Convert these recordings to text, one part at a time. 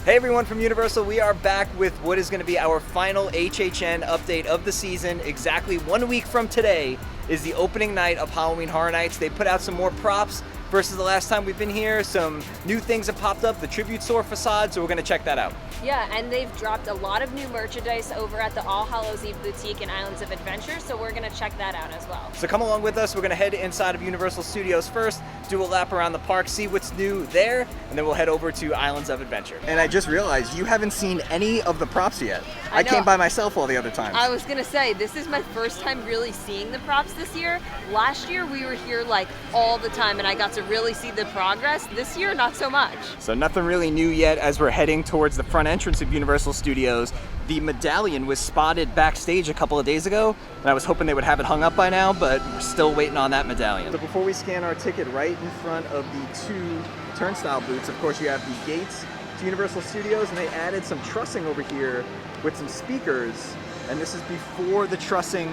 Hey everyone from Universal, we are back with what is going to be our final HHN update of the season. Exactly 1 week from today is the opening night of Halloween Horror Nights. They put out some more props versus the last time we've been here. Some new things have popped up, the tribute store facade, so we're going to check that out. Yeah, and they've dropped a lot of new merchandise over at the All Hallows Eve Boutique in Islands of Adventure, so we're going to check that out as well. So come along with us. We're going to head inside of Universal Studios first, do a lap around the park, see what's new there, and then we'll head over to Islands of Adventure. And I just realized you haven't seen any of the props yet. I came by myself all the other times. I was going to say, this is my first time really seeing the props this year. Last year we were here like all the time and I got to really see the progress. This year, not so much. So nothing really new yet as we're heading towards the front entrance of Universal Studios. The medallion was spotted backstage a couple of days ago, and I was hoping they would have it hung up by now, but we're still waiting on that medallion. So before we scan our ticket, right in front of the two turnstile booths, of course you have the gates to Universal Studios, and they added some trussing over here with some speakers, and this is before the trussing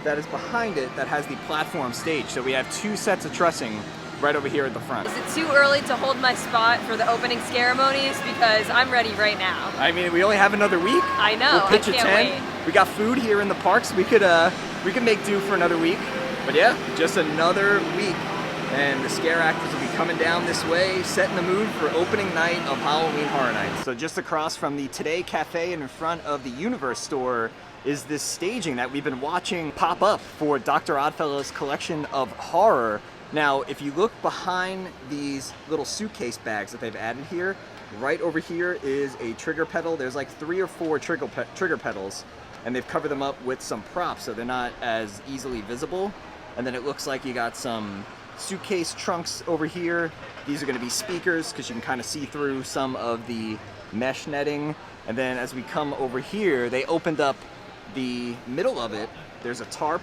that is behind it that has the platform stage. So we have two sets of trussing right over here at the front. Is it too early to hold my spot for the opening ceremonies? Because I'm ready right now. I mean, we only have another week. I know, We'll pitch I can't at 10. wait. We got food here in the parks. We could make do for another week. But yeah, just another week. And the scare actors will be coming down this way, setting the mood for opening night of Halloween Horror Nights. So just across from the Today Cafe and in front of the Universe store is this staging that we've been watching pop up for Dr. Oddfellow's collection of horror. Now, if you look behind these little suitcase bags that they've added here, right over here is a trigger pedal. There's like 3 or 4 trigger pedals, and they've covered them up with some props so they're not as easily visible. And then it looks like you got some suitcase trunks over here. These are going to be speakers because you can kind of see through some of the mesh netting. And then as we come over here, they opened up the middle of it. There's a tarp,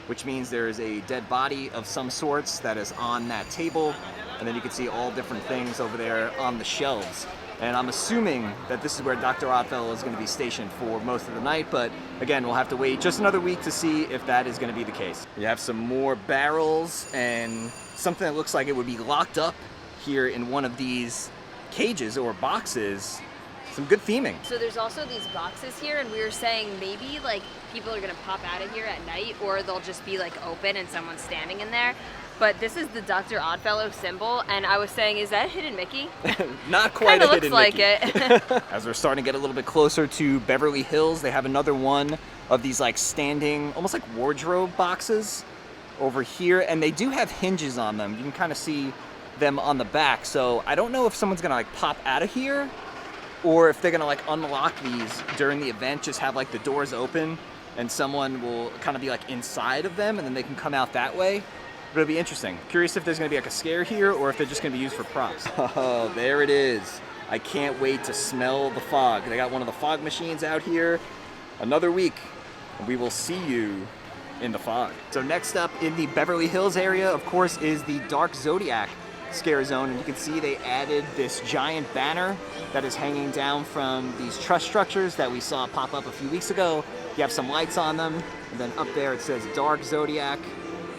which means there is a dead body of some sorts that is on that table. And then you can see all different things over there on the shelves. And I'm assuming that this is where Dr. Oddfellow is going to be stationed for most of the night, but again, we'll have to wait just another week to see if that is going to be the case. You have some more barrels and something that looks like it would be locked up here in one of these cages or boxes. Some good theming. So there's also these boxes here, and we were saying maybe like people are gonna pop out of here at night, or they'll just be like open and someone's standing in there. But this is the Dr. Oddfellow symbol, and I was saying, is that a hidden Mickey? Not quite a hidden Mickey. Kinda looks like it. As we're starting to get a little bit closer to Beverly Hills, they have another one of these like standing, almost like wardrobe boxes over here, and they do have hinges on them. You can kind of see them on the back, so I don't know if someone's gonna like pop out of here, or if they're gonna like unlock these during the event, just have like the doors open and someone will kind of be like inside of them and then they can come out that way. But it'll be interesting. Curious if there's gonna be like a scare here or if they're just gonna be used for props. Oh, there it is. I can't wait to smell the fog. They got one of the fog machines out here. Another week, and we will see you in the fog. So next up in the Beverly Hills area, of course, is the Dark Zodiac scare zone, and you can see they added this giant banner that is hanging down from these truss structures that we saw pop up a few weeks ago. You have some lights on them, and then up there it says Dark Zodiac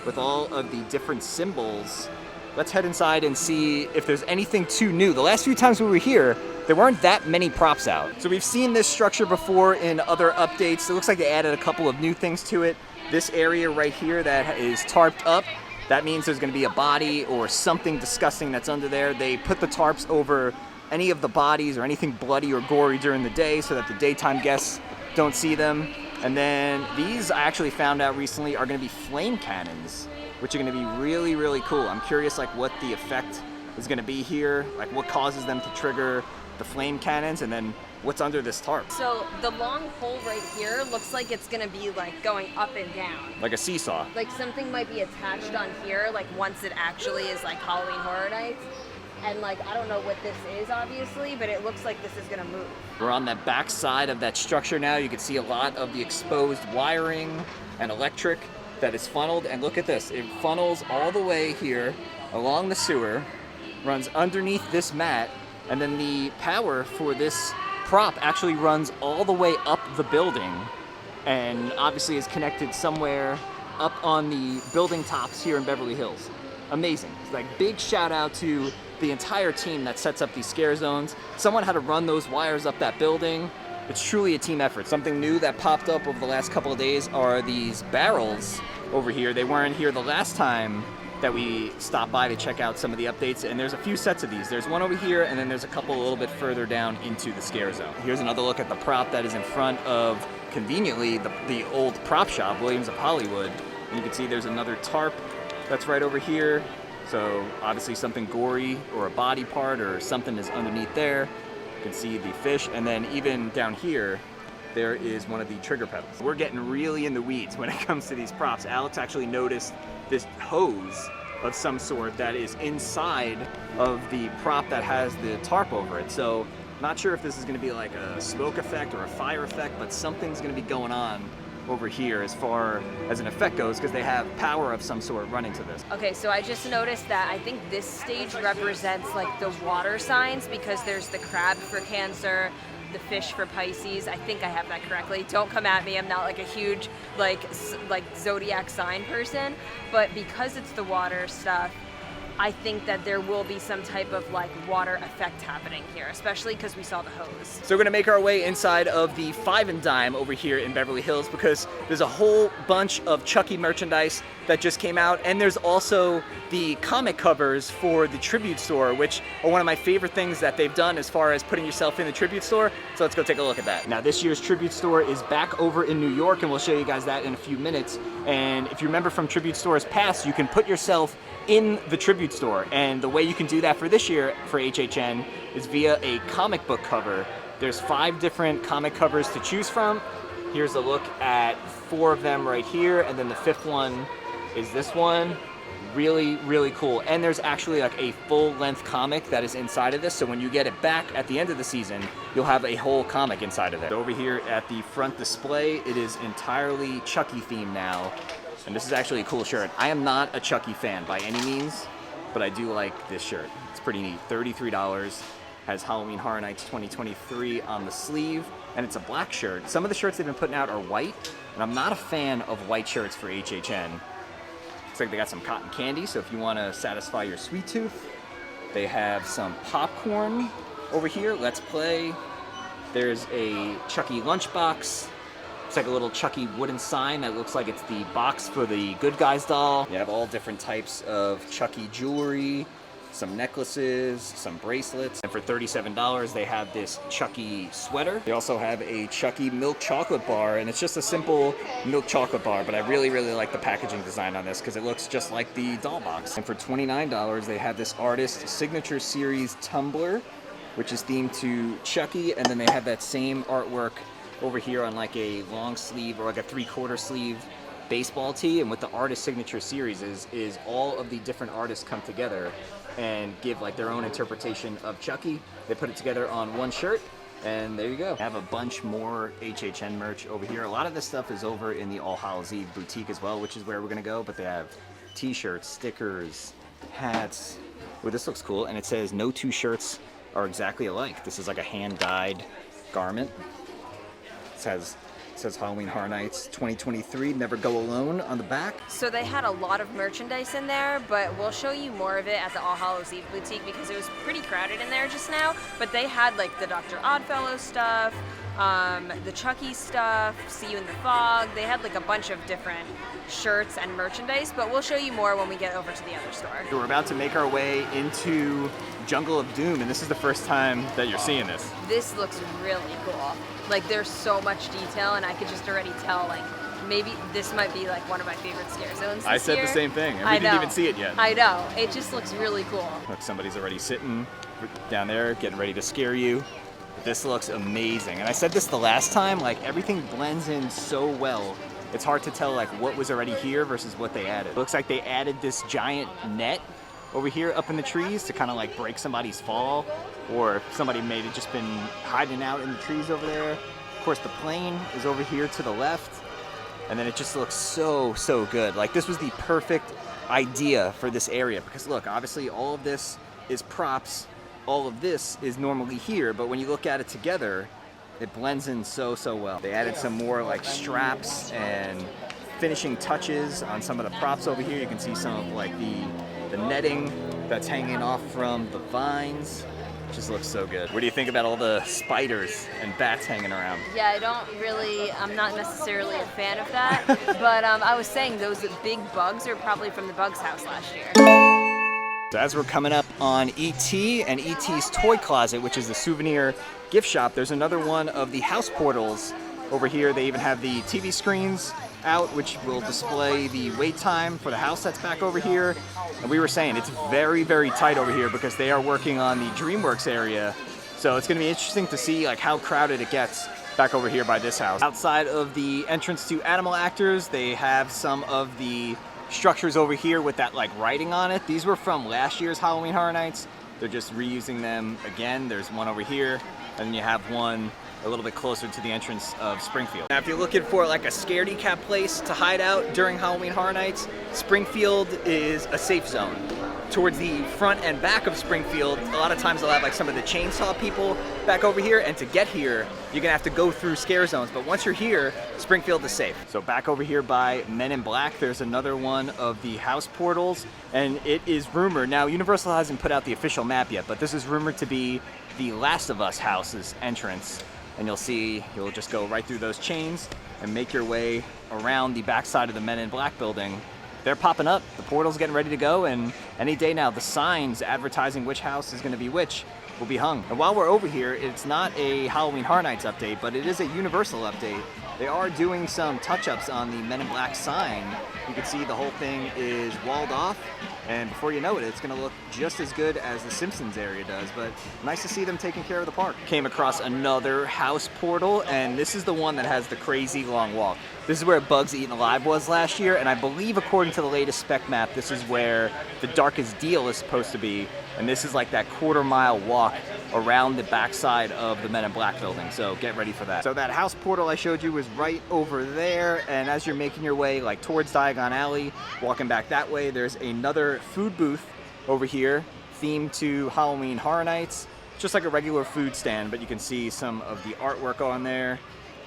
with all of the different symbols. Let's head inside and see if there's anything too new. The last few times we were here, there weren't that many props out. So we've seen this structure before in other updates. It looks like they added a couple of new things to it. This area right here that is tarped up, that means there's gonna be a body or something disgusting that's under there. They put the tarps over any of the bodies or anything bloody or gory during the day so that the daytime guests don't see them. And then these I actually found out recently are gonna be flame cannons, which are gonna be really, really cool. I'm curious like what the effect is gonna be here, like what causes them to trigger the flame cannons, and then what's under this tarp. So the long pole right here looks like it's gonna be like going up and down. Like a seesaw. Like something might be attached on here, like once it actually is like Halloween Horror Nights. And like, I don't know what this is obviously, but it looks like this is gonna move. We're on that back side of that structure now. You can see a lot of the exposed wiring and electric that is funneled. And look at this, it funnels all the way here along the sewer, runs underneath this mat, and then the power for this prop actually runs all the way up the building and obviously is connected somewhere up on the building tops here in Beverly Hills. Amazing. Like, big shout out to the entire team that sets up these scare zones. Someone had to run those wires up that building. It's truly a team effort. Something new that popped up over the last couple of days are these barrels over here. They weren't here the last time that we stopped by to check out some of the updates, and there's a few sets of these. There's one over here, and then there's a couple a little bit further down into the scare zone. Here's another look at the prop that is in front of, conveniently, the old prop shop, Williams of Hollywood. And you can see there's another tarp that's right over here. So obviously something gory or a body part or something is underneath there. You can see the fish, and then even down here, there is one of the trigger pedals. We're getting really in the weeds when it comes to these props. Alex actually noticed this hose of some sort that is inside of the prop that has the tarp over it. So not sure if this is gonna be like a smoke effect or a fire effect, but something's gonna be going on over here as far as an effect goes, because they have power of some sort running to this. Okay, so I just noticed that I think this stage represents like the water signs, because there's the crab for Cancer, the fish for Pisces. I think I have that correctly. Don't come at me. I'm not like a huge like Zodiac sign person, but because it's the water stuff, I think that there will be some type of like water effect happening here, especially because we saw the hose. So we're gonna make our way inside of the Five and Dime over here in Beverly Hills, because there's a whole bunch of Chucky merchandise that just came out, and there's also the comic covers for the tribute store, which are one of my favorite things that they've done as far as putting yourself in the tribute store. So let's go take a look at that. Now this year's tribute store is back over in New York, and we'll show you guys that in a few minutes. And if you remember from tribute stores past, you can put yourself in the tribute store, and the way you can do that for this year for HHN is via a comic book cover. There's 5 different comic covers to choose from. Here's a look at 4 of them right here, and then the 5th one is this one. Really, really cool. And there's actually like a full-length comic that is inside of this, so when you get it back at the end of the season, you'll have a whole comic inside of it. Over here at the front display, it is entirely Chucky themed now. And this is actually a cool shirt. I am not a Chucky fan by any means, but I do like this shirt. It's pretty neat. $33. Has Halloween Horror Nights 2023 on the sleeve, and it's a black shirt. Some of the shirts they've been putting out are white, and I'm not a fan of white shirts for HHN. Looks like they got some cotton candy, so if you want to satisfy your sweet tooth. They have some popcorn over here. Let's play. There's a Chucky lunchbox. It's like a little Chucky wooden sign that looks like it's the box for the Good Guys doll. You have all different types of Chucky jewelry, some necklaces, some bracelets. And for $37, they have this Chucky sweater. They also have a Chucky milk chocolate bar, and it's just a simple milk chocolate bar, but I really, really like the packaging design on this because it looks just like the doll box. And for $29, they have this artist signature series tumbler, which is themed to Chucky, and then they have that same artwork over here on like a long sleeve or like a 3/4 sleeve baseball tee. And what the artist signature series is all of the different artists come together and give like their own interpretation of Chucky. They put it together on one shirt, and there you go. I have a bunch more HHN merch over here. A lot of this stuff is over in the All Hallows Eve boutique as well, which is where we're gonna go, but they have t-shirts, stickers, hats. Oh, this looks cool, and it says no 2 shirts are exactly alike. This is like a hand-dyed garment. It says Halloween Horror Nights 2023, Never Go Alone on the back. So they had a lot of merchandise in there, but we'll show you more of it at the All Hallows Eve boutique because it was pretty crowded in there just now. But they had like the Dr. Oddfellow stuff, the Chucky stuff, See You in the Fog. They had like a bunch of different shirts and merchandise, but we'll show you more when we get over to the other store. We're about to make our way into Jungle of Doom, and this is the first time that you're seeing this. This looks really cool. Like there's so much detail, and I could just already tell like maybe this might be like one of my favorite scare zones I said year. the same thing, and we didn't even see it yet. I know. It just looks really cool. Look, somebody's already sitting down there getting ready to scare you. This looks amazing. And I said this the last time, like everything blends in so well. It's hard to tell like what was already here versus what they added. It looks like they added this giant net over here up in the trees to kind of like break somebody's fall, or somebody may have just been hiding out in the trees over there. Of course, the plane is over here to the left, and then it just looks so, so good. Like this was the perfect idea for this area, because look, obviously all of this is props, all of this is normally here, but when you look at it together, it blends in so, so well. They added some more like straps and finishing touches on some of the props over here. You can see some of like the netting that's hanging off from the vines. Just looks so good. What do you think about all the spiders and bats hanging around? Yeah, I'm not necessarily a fan of that, but I was saying those big bugs are probably from the Bugs house last year. So as we're coming up on E.T. and E.T.'s Toy Closet, which is the souvenir gift shop, there's another one of the house portals over here. They even have the TV screens out, which will display the wait time for the house that's back over here. And we were saying it's very, very tight over here because they are working on the DreamWorks area. So it's gonna be interesting to see like how crowded it gets back over here by this house. Outside of the entrance to Animal Actors, they have some of the structures over here with that like writing on it. These were from last year's Halloween Horror Nights. They're just reusing them again. There's one over here, and then you have one a little bit closer to the entrance of Springfield. Now, if you're looking for like a scaredy cat place to hide out during Halloween Horror Nights, Springfield is a safe zone. Towards the front and back of Springfield, a lot of times they'll have like some of the chainsaw people back over here, and to get here, you're gonna have to go through scare zones, but once you're here, Springfield is safe. So back over here by Men in Black, there's another one of the house portals, and it is rumored, now Universal hasn't put out the official map yet, but this is rumored to be the Last of Us house's entrance. And you'll just go right through those chains and make your way around the backside of the Men in Black building. They're popping up, the portal's getting ready to go, and any day now, the signs advertising which house is gonna be which will be hung. And while we're over here, it's not a Halloween Horror Nights update, but it is a Universal update. They are doing some touch-ups on the Men in Black sign. You can see the whole thing is walled off, and before you know it, it's gonna look just as good as the Simpsons area does, but nice to see them taking care of the park. Came across another house portal, and this is the one that has the crazy long walk. This is where Bugs Eaten Alive was last year, and I believe according to the latest spec map, this is where the Darkest Deal is supposed to be, and this is like that quarter-mile walk around the backside of the Men in Black building, so get ready for that. So that house portal I showed you was right over there, and as you're making your way like towards Diagon Alley, walking back that way, there's another food booth over here themed to Halloween Horror Nights. Just like a regular food stand, but you can see some of the artwork on there.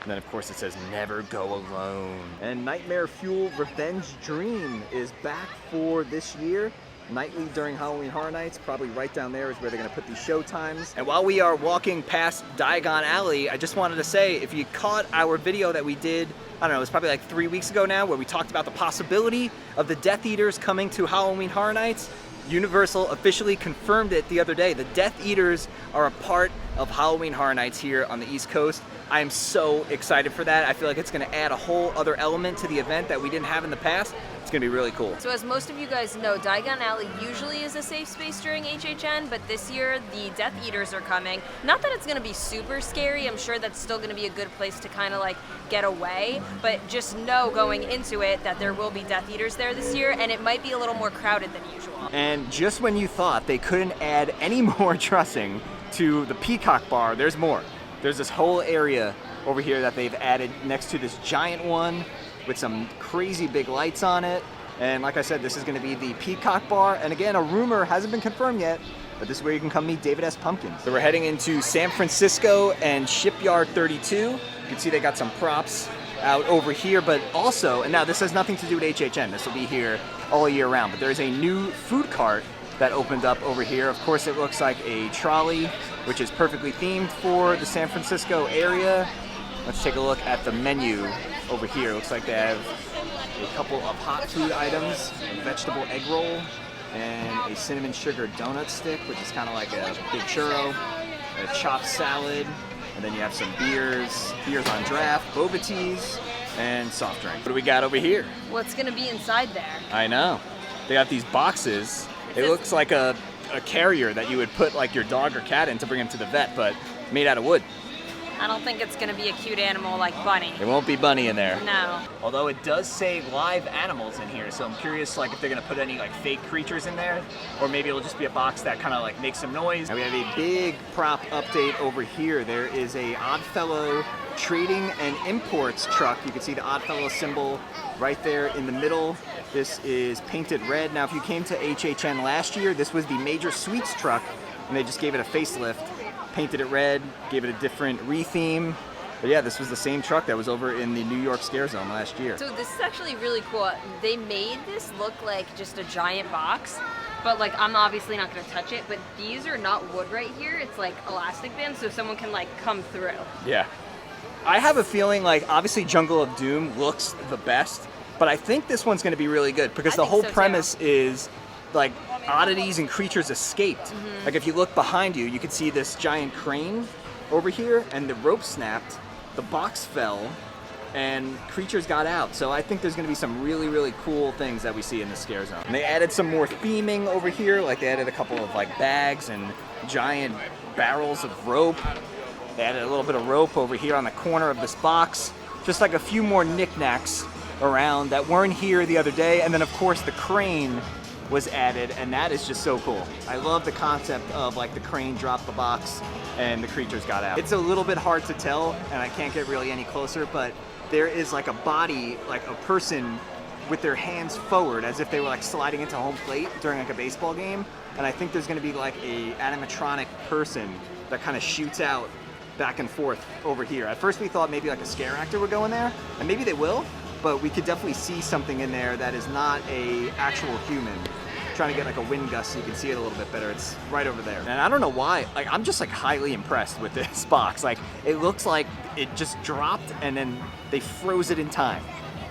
And then of course it says never go alone. And Nightmare Fuel Revenge Dream is back for this year. Nightly during Halloween Horror Nights, probably right down there is where they're gonna put these show times. And while we are walking past Diagon Alley, I just wanted to say, if you caught our video that we did, I don't know, it was probably like 3 weeks ago now, where we talked about the possibility of the Death Eaters coming to Halloween Horror Nights, Universal officially confirmed it the other day. The Death Eaters are a part of Halloween Horror Nights here on the East Coast. I am so excited for that. I feel like it's gonna add a whole other element to the event that we didn't have in the past. It's gonna be really cool. So as most of you guys know, Diagon Alley usually is a safe space during HHN, but this year the Death Eaters are coming. Not that it's gonna be super scary, I'm sure that's still gonna be a good place to kind of like get away, but just know going into it that there will be Death Eaters there this year, and it might be a little more crowded than usual. And just when you thought they couldn't add any more trussing to the Peacock Bar, there's more. There's this whole area over here that they've added next to this giant one with some crazy big lights on it. And like I said, this is gonna be the Peacock Bar. And again, a rumor hasn't been confirmed yet, but this is where you can come meet David S. Pumpkins. So we're heading into San Francisco and Shipyard 32. You can see they got some props out over here, but also, and now this has nothing to do with HHN, this will be here all year round, but there's a new food cart that opened up over here. Of course, it looks like a trolley, which is perfectly themed for the San Francisco area. Let's take a look at the menu over here. Looks like they have a couple of hot food items, a vegetable egg roll, and a cinnamon sugar donut stick, which is kind of like a big churro, a chopped salad, and then you have some beers on draft, boba teas, and soft drink. What do we got over here? What's gonna be inside there? I know. They got these boxes. It looks like a carrier that you would put like your dog or cat in to bring him to the vet, but made out of wood. I don't think it's gonna be a cute animal like Bunny. There won't be Bunny in there. No. Although it does say live animals in here, so I'm curious like if they're gonna put any like fake creatures in there, or maybe it'll just be a box that kind of like makes some noise. And we have a big prop update over here. There is a Oddfellow trading and imports truck. You can see the Oddfellow symbol right there in the middle. This is painted red. Now, if you came to HHN last year, this was the Major Sweets truck, and they just gave it a facelift, painted it red, gave it a different re-theme. But yeah, this was the same truck that was over in the New York Scare Zone last year. So this is actually really cool. They made this look like just a giant box, but like I'm obviously not gonna touch it. But these are not wood right here. It's like elastic bands, so someone can like come through. Yeah. I have a feeling like obviously Jungle of Doom looks the best, but I think this one's gonna be really good because the whole premise is like oddities and creatures escaped. Like if you look behind you, you can see this giant crane over here, and the rope snapped, the box fell, and creatures got out. So I think there's gonna be some really, really cool things that we see in the scare zone. And they added some more theming over here, like they added a couple of like bags and giant barrels of rope. They added a little bit of rope over here on the corner of this box. Just like a few more knickknacks around that weren't here the other day. And then of course the crane was added, and that is just so cool. I love the concept of like the crane dropped the box and the creatures got out. It's a little bit hard to tell, and I can't get really any closer, but there is like a body, like a person with their hands forward as if they were like sliding into home plate during like a baseball game. And I think there's gonna be like a animatronic person that kind of shoots out back and forth over here. At first we thought maybe like a scare actor would go in there, and maybe they will, but we could definitely see something in there that is not a actual human. Trying to get like a wind gust so you can see it a little bit better. It's right over there. And I don't know why, like I'm just like highly impressed with this box. Like it looks like it just dropped and then they froze it in time.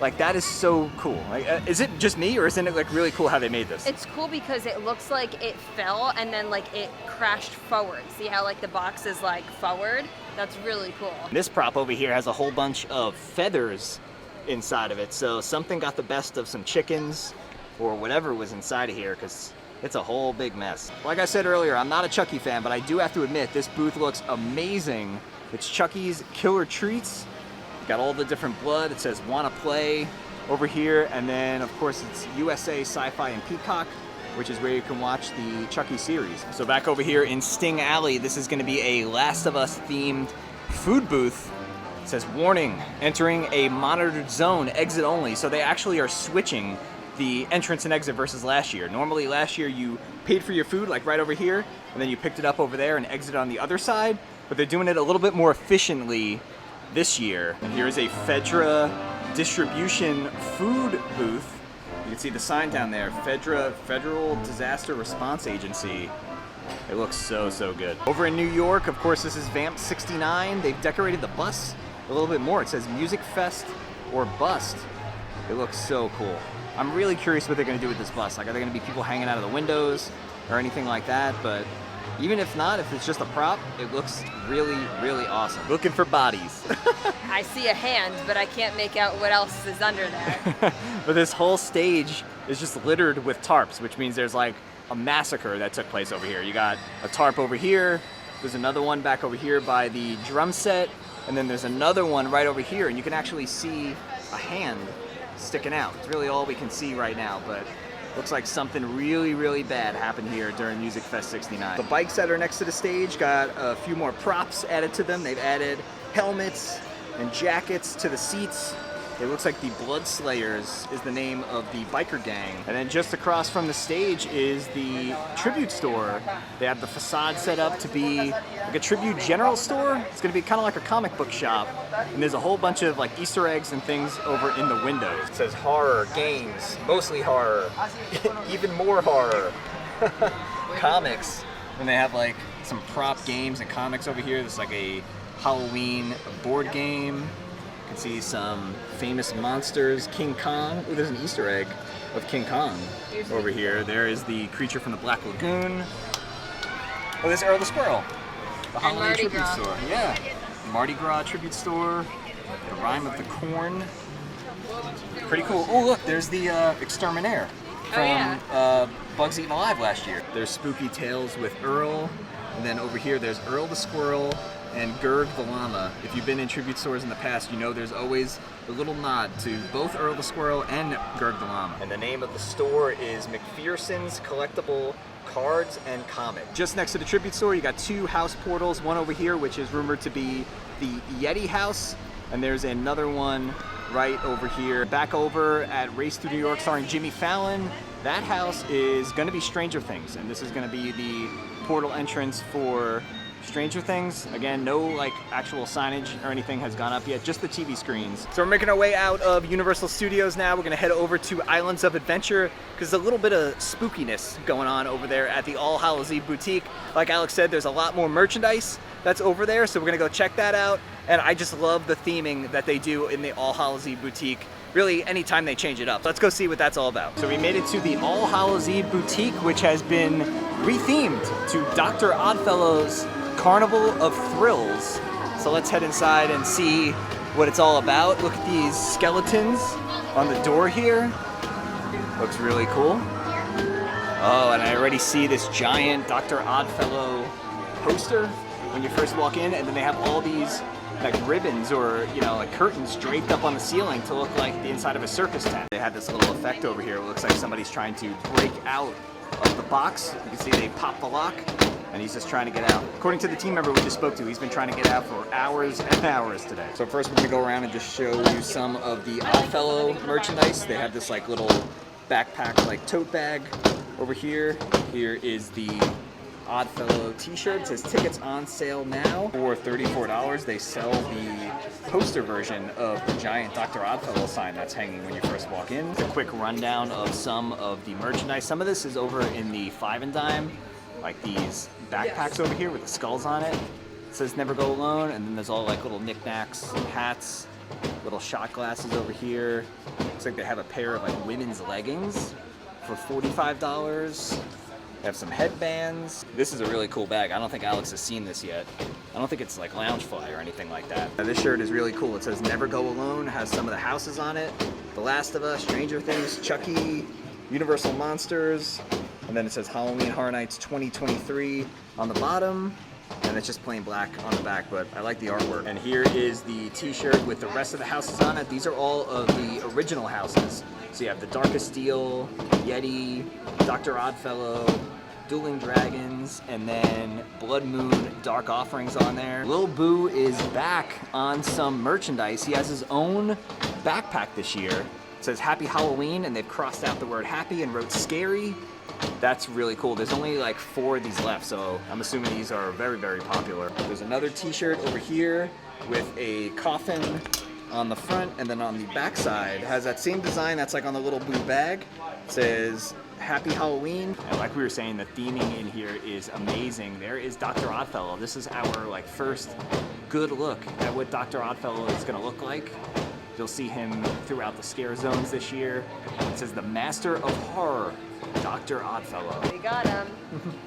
Like that is so cool. Like, is it just me, or isn't it like really cool how they made this? It's cool because it looks like it fell and then like it crashed forward. See how like the box is like forward? That's really cool. This prop over here has a whole bunch of feathers inside of it. So something got the best of some chickens or whatever was inside of here, because it's a whole big mess. Like I said earlier, I'm not a Chucky fan, but I do have to admit this booth looks amazing. It's Chucky's Killer Treats. Got all the different blood. It says Wanna Play over here, and then of course it's USA, Sci-Fi, and Peacock, which is where you can watch the Chucky series. So back over here in Sting Alley, this is gonna be a Last of Us themed food booth. It says warning, entering a monitored zone, exit only. So they actually are switching the entrance and exit versus last year. Normally last year you paid for your food like right over here, and then you picked it up over there and exited on the other side, but they're doing it a little bit more efficiently this year. And here's a Fedra distribution food booth. You can see the sign down there, Fedra, Federal Disaster Response Agency. It looks so, so good. Over in New York, of course, this is Vamp 69. They've decorated the bus a little bit more. It says Music Fest or Bust. It looks so cool. I'm really curious what they're gonna do with this bus. Like, are there gonna be people hanging out of the windows or anything like that? But even if not, if it's just a prop, it looks really, really awesome. Looking for bodies. I see a hand, but I can't make out what else is under there. But this whole stage is just littered with tarps, which means there's like a massacre that took place over here. You got a tarp over here, there's another one back over here by the drum set, and then there's another one right over here, and you can actually see a hand sticking out. It's really all we can see right now, but looks like something really, really bad happened here during Music Fest 69. The bikes that are next to the stage got a few more props added to them. They've added helmets and jackets to the seats. It looks like the Blood Slayers is the name of the biker gang. And then just across from the stage is the tribute store. They have the facade set up to be like a tribute general store. It's gonna be kind of like a comic book shop. And there's a whole bunch of like Easter eggs and things over in the windows. It says horror, games, mostly horror, even more horror, comics. And they have like some prop games and comics over here. There's like a Halloween board game. You can see some famous monsters, King Kong. Oh, there's an Easter egg of King Kong over here. There is the creature from the Black Lagoon. Oh, there's Earl the Squirrel. The Halloween tribute store. Yeah. Mardi Gras tribute store. The Rhyme of the Corn. Pretty cool. Oh, look, there's the Exterminator from Bugs Eaten Alive last year. There's Spooky Tales with Earl. And then over here, there's Earl the Squirrel and Gerg the Llama. If you've been in tribute stores in the past, you know there's always a little nod to both Earl the Squirrel and Gerg the Llama. And the name of the store is McPherson's Collectible Cards and Comics. Just next to the tribute store, you got two house portals. One over here, which is rumored to be the Yeti house, and there's another one right over here. Back over at Race Through New York starring Jimmy Fallon. That house is gonna be Stranger Things, and this is gonna be the portal entrance for Stranger Things. Again, no like actual signage or anything has gone up yet, just the TV screens. So we're making our way out of Universal Studios now. We're gonna head over to Islands of Adventure because there's a little bit of spookiness going on over there at the All Hallows Eve boutique. Like Alex said, there's a lot more merchandise that's over there, so we're gonna go check that out. And I just love the theming that they do in the All Hallows Eve boutique. Really, anytime they change it up. Let's go see what that's all about. So we made it to the All Hallows Eve boutique, which has been rethemed to Dr. Oddfellow's Carnival of Thrills. So let's head inside and see what it's all about. Look at these skeletons on the door here. Looks really cool. Oh, and I already see this giant Dr. Oddfellow poster when you first walk in, and then they have all these like ribbons or, you know, like curtains draped up on the ceiling to look like the inside of a circus tent. They have this little effect over here. It looks like somebody's trying to break out of the box. You can see they pop the lock, and he's just trying to get out. According to the team member we just spoke to, he's been trying to get out for hours and hours today. So first we're gonna go around and just show you some of the Oddfellow merchandise. They have this like little backpack, like tote bag over here. Here is the Oddfellow t-shirt. It says tickets on sale now for $34. They sell the poster version of the giant Dr. Oddfellow sign that's hanging when you first walk in. It's a quick rundown of some of the merchandise. Some of this is over in the 5 and Dime, like these backpacks over here with the skulls on it. It says never go alone, and then there's all like little knickknacks, hats, little shot glasses over here. Looks like they have a pair of like women's leggings for $45. They have some headbands. This is a really cool bag. I don't think Alex has seen this yet. I don't think it's like Loungefly or anything like that. Now, this shirt is really cool. It says Never Go Alone, has some of the houses on it. The Last of Us, Stranger Things, Chucky, Universal Monsters, and then it says Halloween Horror Nights 2023 on the bottom. And it's just plain black on the back, but I like the artwork. And here is the t-shirt with the rest of the houses on it. These are all of the original houses. So you have the Darkest Steel, Yeti, Dr. Oddfellow, Dueling Dragons, and then Blood Moon Dark Offerings on there. Lil Boo is back on some merchandise. He has his own backpack this year. It says Happy Halloween, and they've crossed out the word happy and wrote scary. That's really cool. There's only like 4 of these left, so I'm assuming these are very, very popular. There's another t-shirt over here with a coffin on the front, and then on the back side has that same design that's like on the little Boo bag. It says Happy Halloween. And like we were saying, the theming in here is amazing. There is Dr. Oddfellow. This is our like first good look at what Dr. Oddfellow is gonna look like. You'll see him throughout the scare zones this year. It says the Master of Horror, Dr. Oddfellow. We got him.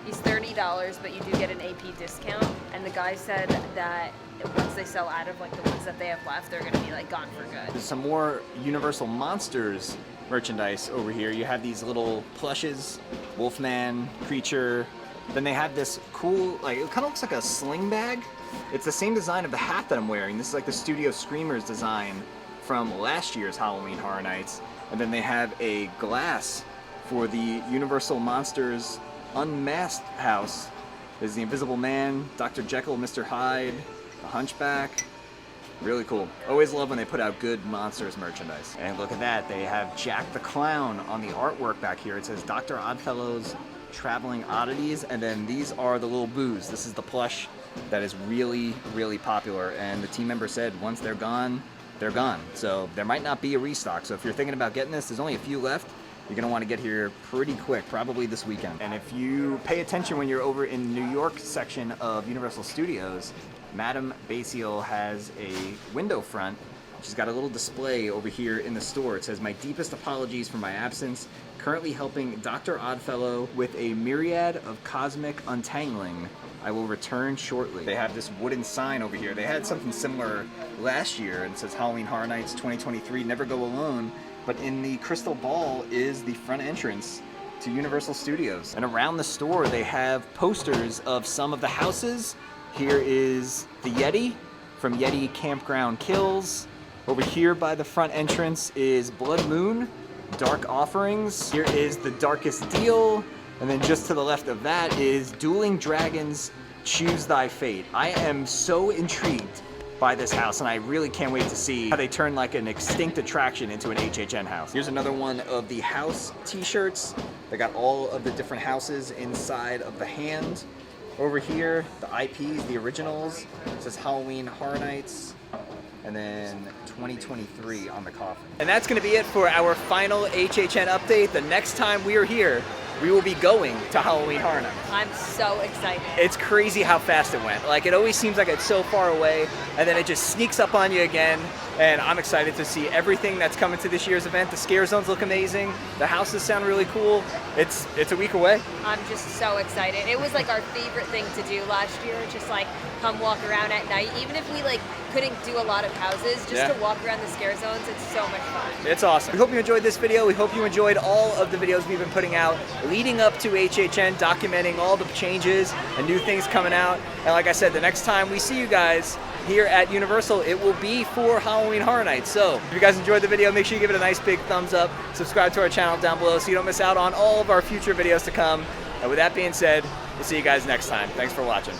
He's $30, but you do get an AP discount. And the guy said that once they sell out of like the ones that they have left, they're gonna be like gone for good. There's some more Universal Monsters merchandise over here. You have these little plushes, Wolfman, Creature. Then they have this cool, like it kind of looks like a sling bag. It's the same design of the hat that I'm wearing. This is like the Studio Screamers design from last year's Halloween Horror Nights. And then they have a glass for the Universal Monsters Unmasked house. There's the Invisible Man, Dr. Jekyll, Mr. Hyde, the Hunchback. Really cool. Always love when they put out good Monsters merchandise. And look at that, they have Jack the Clown on the artwork back here. It says Dr. Oddfellow's Traveling Oddities, and then these are the little Boos. This is the plush that is really, really popular, and the team member said once they're gone, they're gone. So there might not be a restock. So if you're thinking about getting this, there's only a few left. You're gonna want to get here pretty quick, probably this weekend. And if you pay attention when you're over in the New York section of Universal Studios, Madame Basile has a window front. She's got a little display over here in the store. It says, "My deepest apologies for my absence. Currently helping Dr. Oddfellow with a myriad of cosmic untangling. I will return shortly." They have this wooden sign over here. They had something similar last year, and it says Halloween Horror Nights 2023, Never Go Alone. But in the crystal ball is the front entrance to Universal Studios. And around the store, they have posters of some of the houses. Here is the Yeti from Yeti Campground Kills. Over here by the front entrance is Blood Moon, Dark Offerings. Here is the Darkest Deal. And then just to the left of that is Dueling Dragons, Choose Thy Fate. I am so intrigued by this house, and I really can't wait to see how they turn like an extinct attraction into an HHN house. Here's another one of the house t-shirts. They got all of the different houses inside of the hand. Over here, the IPs, the originals. It says Halloween Horror Nights. And then 2023 on the coffin. And that's going to be it for our final HHN update. The next time we are here, we will be going to Halloween Horror Nights. I'm so excited. It's crazy how fast it went. Like, it always seems like it's so far away, and then it just sneaks up on you again. And I'm excited to see everything that's coming to this year's event. The scare zones look amazing. The houses sound really cool. It's a week away. I'm just so excited. It was like our favorite thing to do last year, just like come walk around at night. Even if we like couldn't do a lot of houses, just to walk around the scare zones, it's so much fun. It's awesome. We hope you enjoyed this video. We hope you enjoyed all of the videos we've been putting out leading up to HHN, documenting all the changes and new things coming out. And like I said, the next time we see you guys here at Universal, it will be for Halloween Horror Nights. So if you guys enjoyed the video, make sure you give it a nice big thumbs up. Subscribe to our channel down below so you don't miss out on all of our future videos to come. And with that being said, we'll see you guys next time. Thanks for watching.